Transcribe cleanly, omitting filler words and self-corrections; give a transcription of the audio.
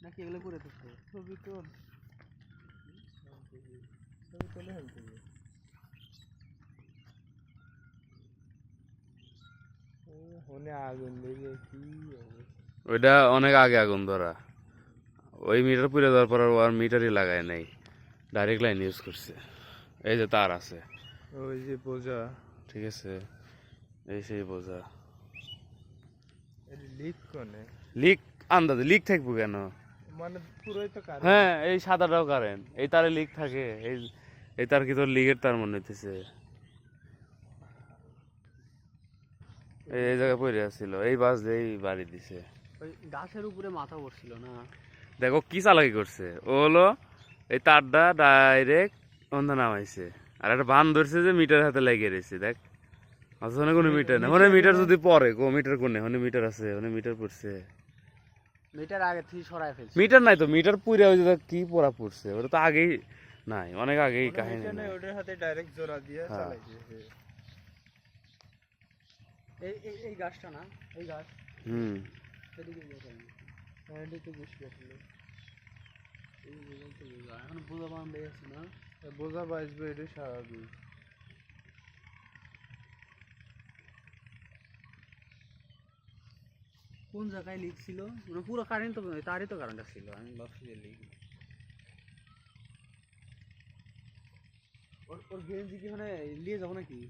নাকি এগুলো করে দিচ্ছে ছবি তোল ছবি তোলে ফেলতে হনে আগুন দিলে কি ওইটা অনেক আগে আগুন ধরা ওই মিটার পুড়ে দেওয়ার পর আর মিটারই লাগায় নাই ডাইরেক্ট লাইন ইউজ করছে এই যে তার আছে ওই যে বোঝা ঠিক আছে এই সেই বোঝা লিক কোনে লিক আন্দাজে লিক থাকবো কেন মানে পুরোই তো কারেন্ট হ্যাঁ এই সাদাটাও কারেন্ট এই তারে লিক থাকে এই তার কি তোর লিকের তার মনে হইতেছে এই জায়গায় পড়ে আসছিল এই বাস দিয়ে বাড়ি দিছে ওই গাছের উপরে মাথা পড়ছিল না দেখো কি চালাকি করছে ও হলো এই তারটা ডাইরেক্ট অন্ধ নামাইছে আর একটা বান ধরছে যে মিটার হাতে লাগিয়ে রয়েছে দেখ আসলে কোনো মিটার না মানে মিটার যদি পরে কো মিটার কোনে ওখানে মিটার আছে ওখানে মিটার পড়ছে মিটার আগে থেকে সরাই ফেলছে মিটার নাই তো মিটার পুরে ওই যে কি পড়া পড়ছে ওটা তো আগেই নাই অনেক আগেই কাহিনী এখানে নাই। ওটার হাতে ডাইরেক্ট জোড়া দিয়ে হ্যাঁ। চালাই দিয়েছে এই এই এই গাছটা না এই গাছ হুম সেদিকে গেছে এদিকে বসে আসলে এখন বোঝা বান্ধে গেছে না বোঝা বাজবে এটা স্বাভাবিক কোন জায়গায় লিক ছিল মানে পুরো কারেন্ট তো তারই তো কারেন্টটা ছিল আমি ভাবছি যে লিক ওর গেঞ্জি কি মানে নিয়ে যাবো নাকি